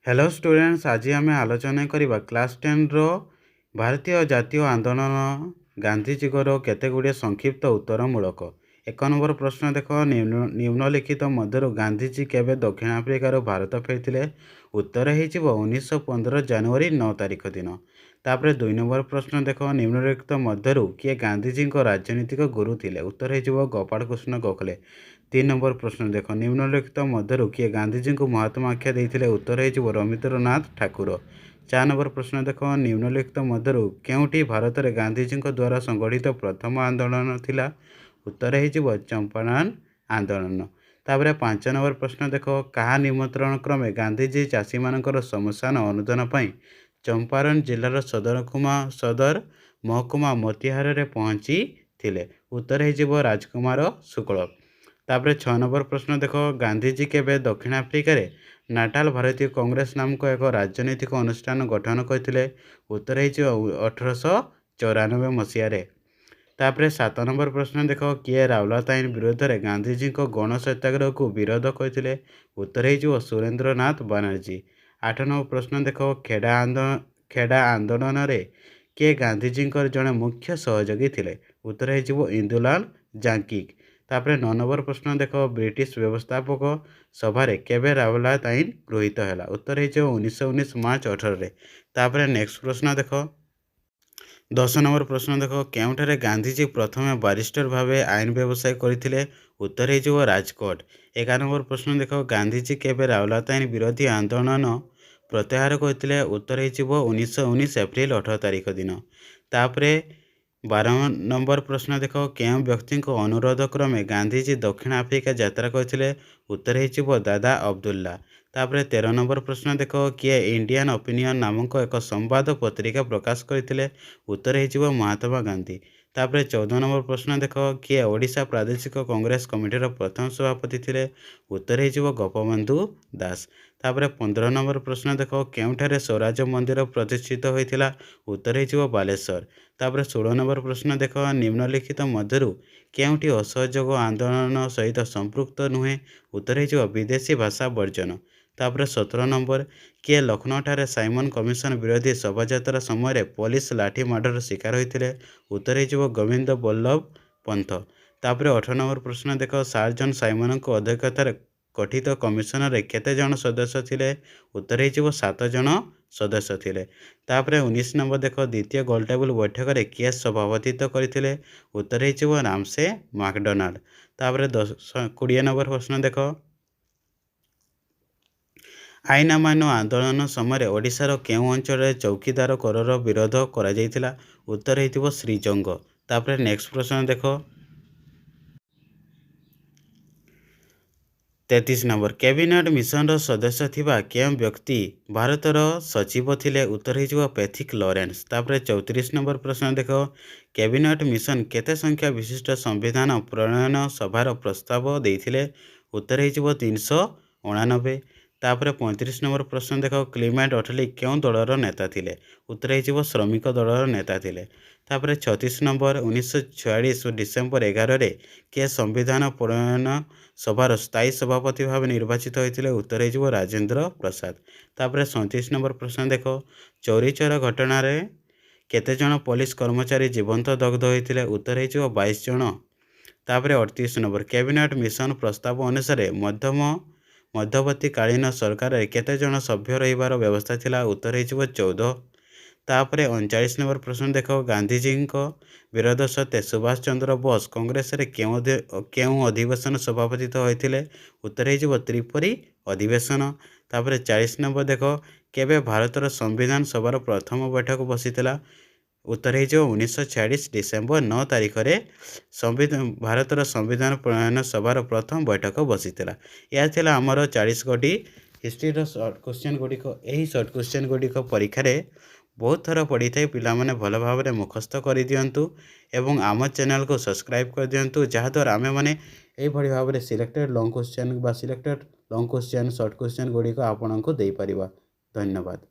Hello students, आज आम आलोचना करवा क्लास 10 रो भारतीय जातीय आंदोलन गांधीजीकर केतेगुड़े संक्षिप्त उत्तरमूलक। एक नंबर प्रश्न देख, निम्नलिखित मध्य गांधीजी केवे दक्षिण आफ्रिकार भारत फेरथिले? उत्तर हो 1915 जनवरी 9 तारिख दिन। तापर 2 नंबर प्रश्न देख, निम्नलिखित मध्य किए गांधीजी राजनीतिक गुरु थिले? उत्तर हो गोपाल कृष्ण गोखले। 3 नंबर प्रश्न देख, निम्नलिखित मध्य किए गांधीजी को महात्मा आख्या देते? उत्तर हो रवींद्रनाथ ठाकुर। 4 नंबर प्रश्न देख, निम्नलिखित मध्य केउंठी भारत में गांधीजी द्वारा संगठित प्रथम आंदोलन थिला? उत्तर हो चंपारण आंदोलन। तापर 5 नंबर प्रश्न देख, कहा निमंत्रण क्रमे गांधीजी चाषी मानकर समस्या अनुदान पाई चंपारण जिलार सदर महकुमा मोतिहार रे पहुँची थिले? उत्तर हो राजकुमार शुक्ल। तापर 6 नंबर प्रश्न देख, गांधीजी केवे दक्षिण आफ्रिकार नाटाल भारतीय कांग्रेस नामक एक राजनीतिक अनुष्ठान गठन करते? उत्तर हो 1894 मसीह। तापर 7 नंबर प्रश्न देख, किए रावलात आईन विरोध में गांधीजी गण सत्याग्रह को विरोध करते? उत्तर हो सुरेंद्रनाथ बनर्जी। 8 नंबर प्रश्न देख, खेड़ा आंदोलन रे किए गांधीजी जड़े मुख्य सहयोगी थे? उत्तर हो इंदुलाल जांकिक। तापर 9 नंबर प्रश्न देख, ब्रिटिश व्यवस्थापक सभारे केवे रावलात आईन गृहीत है? उत्तर हो 1919 मार्च 18। तापर नेक्स्ट प्रश्न देख, 10 नंबर प्रश्न देख, केउठारे गांधीजी प्रथम बारिस्टर भाव आईन व्यवसाय करते? उत्तर हो राजकोट। 11 नंबर प्रश्न देख, गांधीजी केवे रावलात आईन विरोधी आंदोलन प्रत्याहार करते? उत्तर हो 1919 एप्रिल 18 तारिख दिन। तापर 12 नंबर प्रश्न देख, क्यों व्यक्ति अनुरोध क्रमे गांधीजी दक्षिण आफ्रिका यात्रा करते? उत्तर हो दादा अब्दुल्ला। तापर 13 नंबर प्रश्न देख, किए इंडियन ओपिनियन नामक एक संवाद पत्रिका प्रकाश करते? उत्तर हो महात्मा गांधी। तापर 14 नंबर प्रश्न देख, किए ओडिशा प्रादेशिक कांग्रेस कमिटीर प्रथम सभापति थे? उत्तर हो गोपबंधु दास। तापर 15 नंबर प्रश्न देख, केउठारे स्वराज मंदिर प्रतिष्ठित होता? उत्तर हो बालेश्वर। तापर 16 नंबर प्रश्न देख, निम्नलिखित मध्य केउठी असहयोग आंदोलन सहित संपृक्त नुहे? उत्तर हो विदेशी भाषा वर्जन। तापर 17 नंबर, किए लखनऊ ठारे साइमन कमिशन विरोधी शोभायात्रा समय पुलिस लाठी माडर शिकार होते? उत्तर हो गोविंद बल्लभ पंथ। तापर 18 नंबर प्रश्न देख, सार जन साइमन अध्यक्षतार गठित कमिशन रे केते जन सदस्य थिले? उत्तर हो 7 जन सदस्य थिले। तापर 19 नंबर देख, द्वितीय गोलटेबल बैठक में किए सभापतित्व करते? उत्तर हो रामसे मैकडोनाल्ड। तापर 20 नंबर प्रश्न देख, आईन अमान्य आंदोलन समय ओडिशार केउं अंचल चौकीदार करर विरोध करा जायतिला? उत्तर हो श्रीजंग। तापर नेक्स्ट प्रश्न देख, 33 नंबर, कैबिनेट मिशन सदस्य थिबा केउं व्यक्ति भारतर सचिव थिले? उत्तर हो पैथिक लॉरेंस। तापर 34 नंबर प्रश्न देख, कैबिनेट मिशन केते संख्या विशिष्ट संविधान प्रणयन सभार प्रस्ताव देथिले? उत्तर हो 389। तापर 35 नंबर प्रश्न देख, क्लीमेंट अटली क्यों दलर नेता थिले? उत्तर हो श्रमिक दलर नेता थिले। तापर 36 नंबर, 1946 डिसेम्बर 11 किए संविधान प्रणयन सभार स्थायी सभापति भाव निर्वाचित होते? उत्तर हो राजेंद्र प्रसाद। तापर 37 नंबर प्रश्न देख, चौरी चोर घटना केते जन पुलिस कर्मचारी जीवंत दग्ध होते? उत्तर हो 22 जन। तापर 38 नंबर, कैबिनेट मिशन प्रस्ताव अनुसार मध्यवर्ती कालीन सरकार केते जन सभ्य रहिबार व्यवस्था थिला? उत्तर हो 14। तापर 39 नंबर प्रश्न देख, गांधीजी विरोध सत्वे सुभाष चंद्र बोस कांग्रेस रे केउं अधिवेशन सभापतित्व होते? उत्तर हो त्रिपुरी अधिवेशन। तापर 40 नंबर देख, केबे भारतर संविधान सभार प्रथम बैठक बसीथिला? उत्तर हो 1946 डिसेम्बर 9 तारिख भारतर संविधान प्रणयन सभार प्रथम बैठक बसीथिला। यह थिला हमर 40 गोटी हिस्ट्री सर्ट क्वेश्चन गुड़िक। यही सर्ट क्वेश्चन गुड़िक परीक्षा बहुत थर पढ़ी थाए, पिलामाने भल भाव में मुखस्त कर दिंतु एवं आम चैनल को सब्सक्राइब कर दिंतु, जहाँद्वारा आमे मैंने यही भाव में सिलेक्टेड लॉन्ग क्वेश्चन बा selected long question short question गुड़िक आपको दे पारिबा। धन्यवाद।